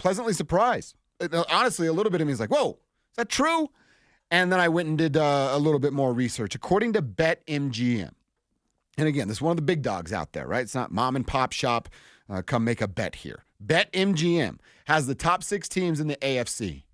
pleasantly surprised. Honestly, a little bit of me is like, whoa, is that true? And then I went and did a little bit more research. According to BetMGM, and again, this is one of the big dogs out there, right? It's not mom and pop shop. Come make a bet here. BetMGM has the top 6 teams in the AFC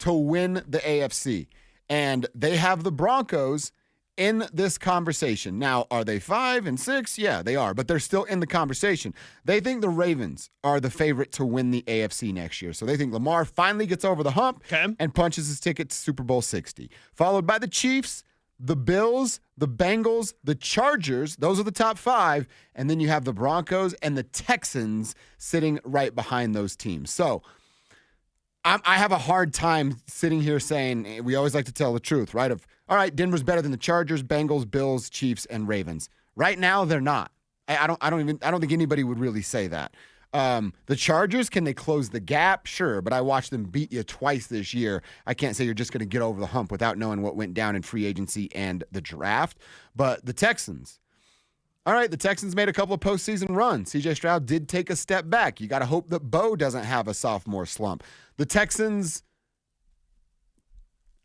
to win the AFC. And they have the Broncos in this conversation. Now, are they 5 and 6? Yeah, they are, but they're still in the conversation. They think the Ravens are the favorite to win the AFC next year. So they think Lamar finally gets over the hump and punches his ticket to Super Bowl 60. Followed by the Chiefs, the Bills, the Bengals, the Chargers. Those are the top 5. And then you have the Broncos and the Texans sitting right behind those teams. So I have a hard time sitting here saying, we always like to tell the truth, right? All right, Denver's better than the Chargers, Bengals, Bills, Chiefs, and Ravens. Right now, they're not. I don't think anybody would really say that. The Chargers, can they close the gap? Sure, but I watched them beat you twice this year. I can't say you're just going to get over the hump without knowing what went down in free agency and the draft. But the Texans, all right, the Texans made a couple of postseason runs. C.J. Stroud did take a step back. You got to hope that Bo doesn't have a sophomore slump. The Texans,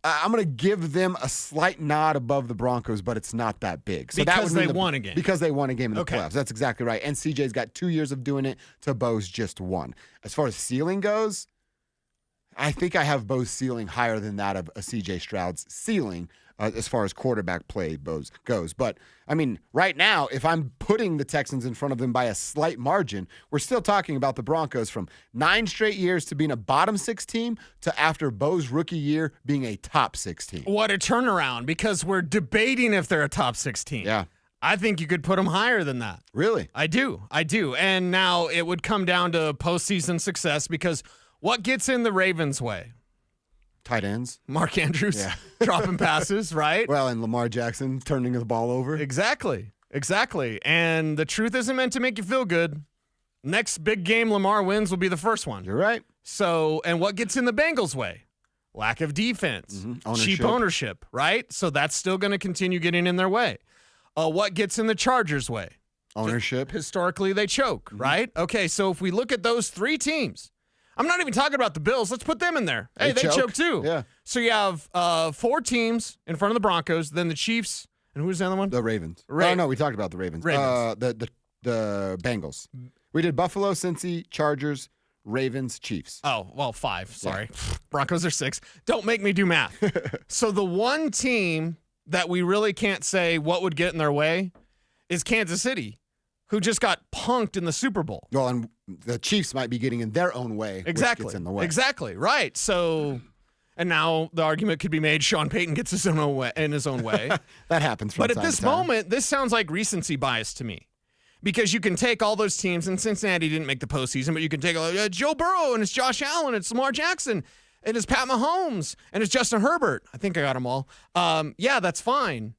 I'm going to give them a slight nod above the Broncos, but it's not that big. So because they won a game. Because they won a game in the playoffs. That's exactly right. And CJ's got 2 years of doing it to Bo's just 1. As far as ceiling goes, I think I have Bo's ceiling higher than that of a CJ Stroud's ceiling as far as quarterback play goes. But, I mean, right now, if I'm putting the Texans in front of them by a slight margin, we're still talking about the Broncos from 9 straight years to being a bottom 6 team to after Bo's rookie year being a top 6 team. What a turnaround, because we're debating if they're a top 6 team. Yeah. I think you could put them higher than that. Really? I do. And now it would come down to postseason success, because what gets in the Ravens' way? Tight ends. Mark Andrews dropping passes, right? Well, and Lamar Jackson turning the ball over. Exactly. And the truth isn't meant to make you feel good. Next big game Lamar wins will be the first one. You're right. So, and what gets in the Bengals' way? Lack of defense. Cheap ownership, right? So that's still going to continue getting in their way. What gets in the Chargers' way? Ownership. Historically, they choke, right? Okay, so if we look at those 3 teams, I'm not even talking about the Bills. Let's put them in there. Hey, they choke too. Yeah. So you have 4 teams in front of the Broncos, then the Chiefs, and who's the other one? The Ravens. Oh, no, we talked about the Ravens. The Bengals. We did Buffalo, Cincy, Chargers, Ravens, Chiefs. Oh, well, 5. Sorry. Yeah. Broncos are 6. Don't make me do math. So the one team that we really can't say what would get in their way is Kansas City, who just got punked in the Super Bowl. Well, and the Chiefs might be getting in their own way, exactly. Which gets in the way. Exactly, right. So, and now the argument could be made Sean Payton gets his own way, in his own way. That happens from time to time. But at this moment, this sounds like recency bias to me. Because you can take all those teams, and Cincinnati didn't make the postseason, but you can take Joe Burrow, and it's Josh Allen, it's Lamar Jackson, and it's Pat Mahomes, and it's Justin Herbert. I think I got them all. Yeah, that's fine.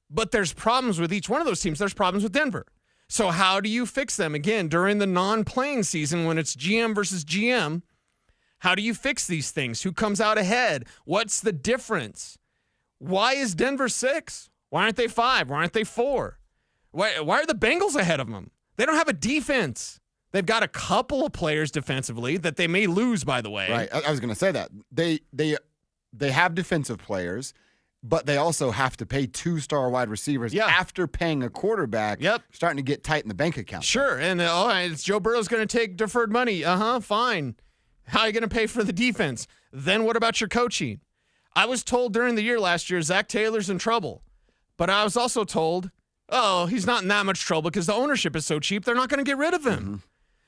But there's problems with each one of those teams. There's problems with Denver. So how do you fix them? Again, during the non-playing season when it's GM versus GM, how do you fix these things? Who comes out ahead? What's the difference? Why is Denver 6? Why aren't they 5? Why aren't they 4? Why are the Bengals ahead of them? They don't have a defense. They've got a couple of players defensively that they may lose, by the way. Right. I was going to say that. They have defensive players, but they also have to pay 2-star wide receivers after paying a quarterback. Yep. Starting to get tight in the bank account. Sure. And it's Joe Burrow's going to take deferred money. Fine. How are you going to pay for the defense? Then what about your coaching? I was told during the year last year, Zach Taylor's in trouble. But I was also told, he's not in that much trouble because the ownership is so cheap, they're not going to get rid of him. Mm-hmm.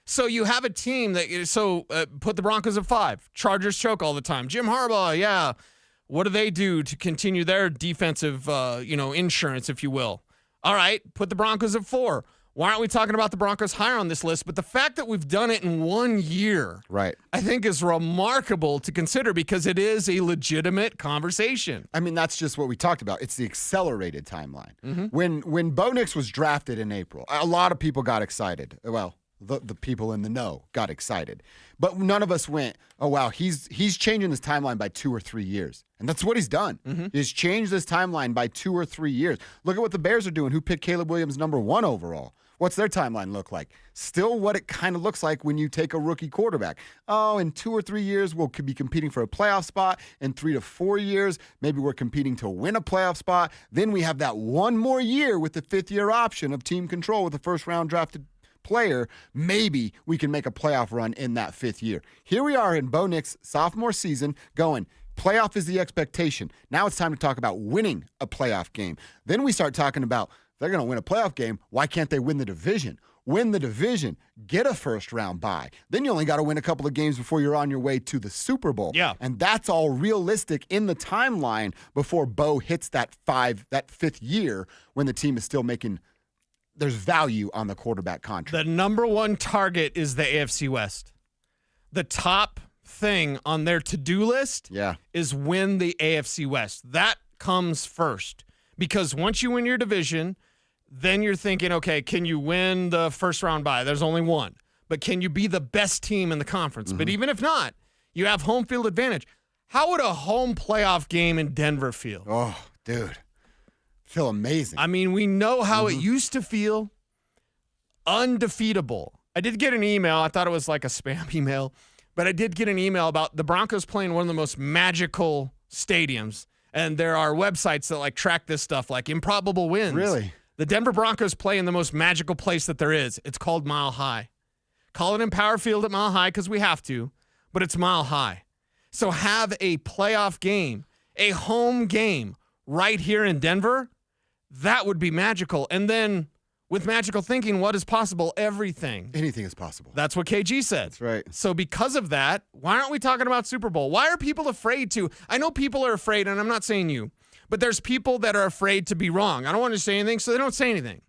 So you have a team that put the Broncos at 5. Chargers choke all the time. Jim Harbaugh, what do they do to continue their defensive, insurance, if you will? All right, put the Broncos at 4. Why aren't we talking about the Broncos higher on this list? But the fact that we've done it in 1 year, right, I think is remarkable to consider because it is a legitimate conversation. I mean, that's just what we talked about. It's the accelerated timeline. Mm-hmm. When Bo Nix was drafted in April, a lot of people got excited. Well, the people in the know got excited. But none of us went, oh, wow, he's changing this timeline by 2 or 3 years. And that's what he's done. Mm-hmm. He's changed this timeline by 2 or 3 years. Look at what the Bears are doing, who picked Caleb Williams number 1 overall. What's their timeline look like? Still what it kind of looks like when you take a rookie quarterback. Oh, in 2 or 3 years, we'll be competing for a playoff spot. In 3 to 4 years, maybe we're competing to win a playoff spot. Then we have that one more year with the 5th-year option of team control with a first-round drafted player. Maybe we can make a playoff run in that 5th year. Here we are in Bo Nix' sophomore season going, playoff is the expectation. Now it's time to talk about winning a playoff game. Then we start talking about, they're going to win a playoff game. Why can't they win the division? Win the division, get a first-round bye. Then you only got to win a couple of games before you're on your way to the Super Bowl. Yeah. And that's all realistic in the timeline before Bo hits that 5th year when the team is still making, there's value on the quarterback contract. The number one target is the AFC West. The top thing on their to-do list is win the AFC West. That comes first. Because once you win your division, then you're thinking, okay, can you win the first round bye? There's only one. But can you be the best team in the conference? But even if not, you have home field advantage. How would a home playoff game in Denver feel? Oh, dude. Feel amazing. I mean, we know how it used to feel. Undefeatable. I did get an email. I thought it was like a spam email. But I did get an email about the Broncos playing one of the most magical stadiums. And there are websites that like track this stuff, like Improbable Wins. Really? The Denver Broncos play in the most magical place that there is. It's called Mile High. Call it Empower Field at Mile High because we have to, but it's Mile High. So have a playoff game, a home game right here in Denver. That would be magical. And then with magical thinking, what is possible? Everything. Anything is possible. That's what KG said. That's right. So because of that, why aren't we talking about Super Bowl? Why are people afraid to? I know people are afraid, and I'm not saying you, but there's people that are afraid to be wrong. I don't want to say anything, so they don't say anything.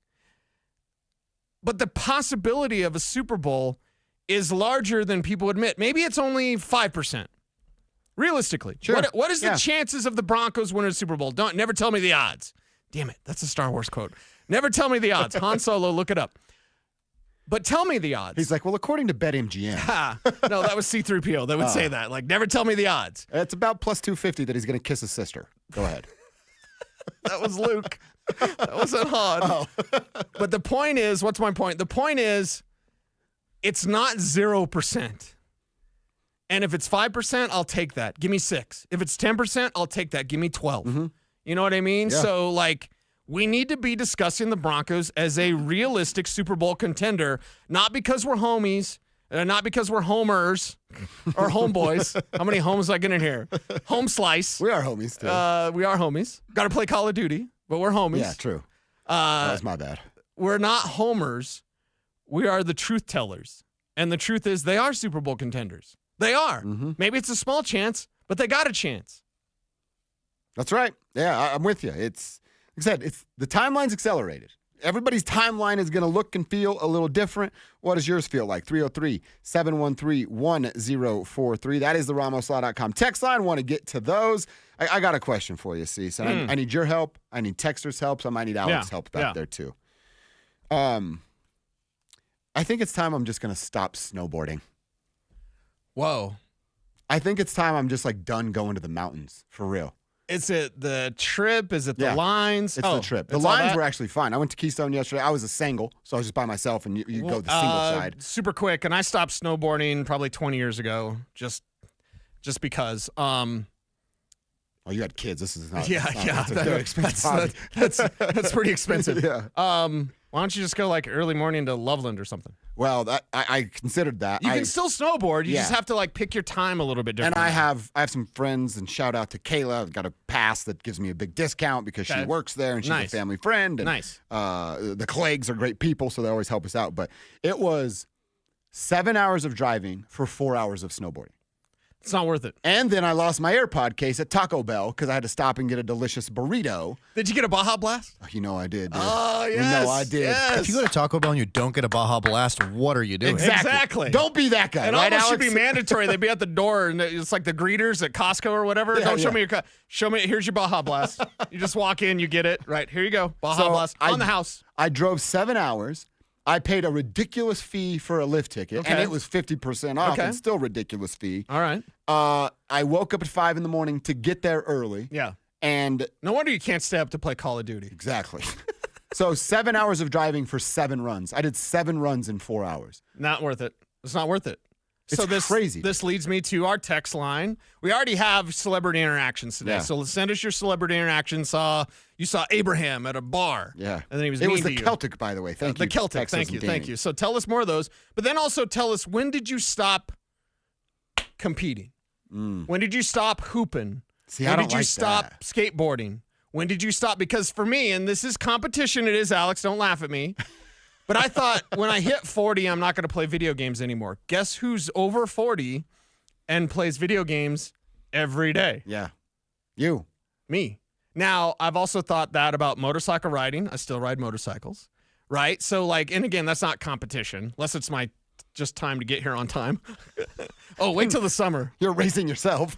But the possibility of a Super Bowl is larger than people admit. Maybe it's only 5%. Realistically. Sure. What is the chances of the Broncos winning a Super Bowl? Never tell me the odds. Damn it, that's a Star Wars quote. Never tell me the odds. Han Solo, look it up. But tell me the odds. He's like, well, according to BetMGM. No, that was C-3PO that would say that. Like, never tell me the odds. It's about plus 250 that he's going to kiss his sister. Go ahead. That was Luke. That wasn't Han. Oh. But the point is, what's my point? The point is, it's not 0%. And if it's 5%, I'll take that. Give me 6. If it's 10%, I'll take that. Give me 12. Mm-hmm. You know what I mean? Yeah. So, like, we need to be discussing the Broncos as a realistic Super Bowl contender, not because we're homies, not because we're homers or homeboys. How many homes I get in here? Home slice. We are homies, too. We are homies. Got to play Call of Duty, but we're homies. Yeah, true. That was my bad. We're not homers. We are the truth tellers. And the truth is they are Super Bowl contenders. They are. Mm-hmm. Maybe it's a small chance, but they got a chance. That's right. Yeah, I'm with you. It's, like I said, the timeline's accelerated. Everybody's timeline is going to look and feel a little different. What does yours feel like? 303-713-1043. That is the RamosLaw.com text line. Want to get to those. I got a question for you, Cease. I need your help. I need Texter's help. So I might need Alex's help back there, too. I think it's time I'm just going to stop snowboarding. Whoa. I think it's time I'm just like done going to the mountains, for real. Is it the trip? Is it the lines? It's the trip. The lines were actually fine. I went to Keystone yesterday. I was a single, so I was just by myself, and you go the single side. Super quick, and I stopped snowboarding probably 20 years ago, just because. Oh, you had kids. This is not. Yeah. That's a very expensive hobby. That's pretty expensive. Yeah. Why don't you just go like early morning to Loveland or something? Well, I considered that. You can still snowboard. You just have to like pick your time a little bit different. And I have some friends, and shout out to Kayla. I've got a pass that gives me a big discount because she works there and she's a family friend. And, nice. The Cleggs are great people, so they always help us out. But it was 7 hours of driving for 4 hours of snowboarding. It's not worth it. And then I lost my AirPod case at Taco Bell because I had to stop and get a delicious burrito. Did you get a Baja Blast? Oh, you know I did, dude. Oh, yes. You know I did. Yes. If you go to Taco Bell and you don't get a Baja Blast, what are you doing? Exactly. Don't be that guy, It right, almost Alex? should be mandatory. They'd be at the door, and it's like the greeters at Costco or whatever. Yeah, Don't show me your show me. Here's your Baja Blast. You just walk in, you get it. Right, here you go. Baja Blast on the house. I drove 7 hours. I paid a ridiculous fee for a lift ticket, and it was 50% off, and still ridiculous fee. All right. I woke up at 5 in the morning to get there early. Yeah. And no wonder you can't stay up to play Call of Duty. exactly. So 7 hours of driving for 7 runs. I did 7 runs in 4 hours. Not worth it. It's not worth it. It's crazy. This leads me to our text line. We already have celebrity interactions today. Yeah. So send us your celebrity interaction. You saw Abraham at a bar. Yeah. And then he was It mean was to the you. Celtic, by the way. Thank you. The Celtic. Texas Thank you. and Danny. Thank you. So tell us more of those. But then also tell us, when did you stop competing? When did you stop hooping? See, when I don't did you like stop that. skateboarding? When did you stop? Because for me, and this is competition, it is, Alex, don't laugh at me. But I thought when I hit 40, I'm not going to play video games anymore. Guess who's over 40 and plays video games every day? Yeah. You. Me. Now, I've also thought that about motorcycle riding. I still ride motorcycles, right? So, and again, that's not competition, unless it's my just time to get here on time. Oh, wait till the summer. You're racing yourself.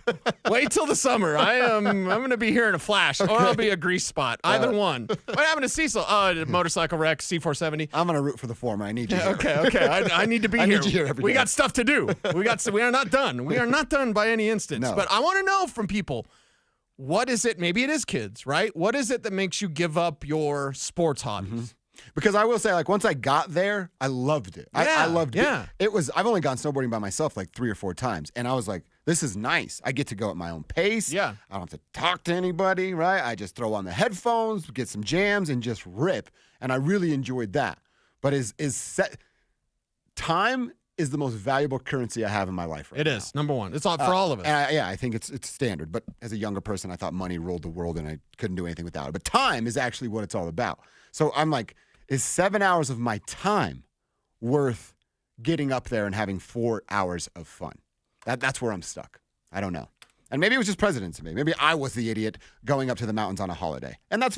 Wait till the summer. I'm going to be here in a flash, or I'll be a grease spot. Either one. What happened to Cecil? Motorcycle wreck, C470. I'm going to root for the former. I need you here. Okay. I need to be I here. need you here every we day. got stuff to do. We are not done. We are not done by any instance. No. But I want to know from people, what is it? Maybe it is kids, right? What is it that makes you give up your sports hobbies? Because I will say, once I got there, I loved it. I loved it. Yeah. I've only gone snowboarding by myself 3 or 4 times. And I was like, this is nice. I get to go at my own pace. Yeah. I don't have to talk to anybody, right? I just throw on the headphones, get some jams, and just rip. And I really enjoyed that. But time is the most valuable currency I have in my life right It now. is, number one. It's all for all of us. And I think it's standard. But as a younger person, I thought money ruled the world and I couldn't do anything without it. But time is actually what it's all about. So I'm like, is 7 hours of my time worth getting up there and having 4 hours of fun? That's where I'm stuck. I don't know. And maybe it was just President's Day. Maybe I was the idiot going up to the mountains on a holiday. And that's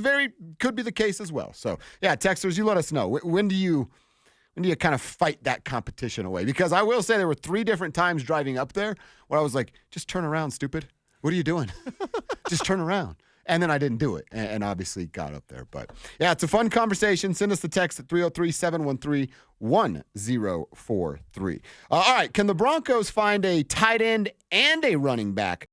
could be the case as well. So, yeah, texters, you let us know. When do you kind of fight that competition away? Because I will say there were 3 different times driving up there where I was like, just turn around, stupid. What are you doing? Just turn around. And then I didn't do it and obviously got up there. But, yeah, it's a fun conversation. Send us the text at 303-713-1043. All right, can the Broncos find a tight end and a running back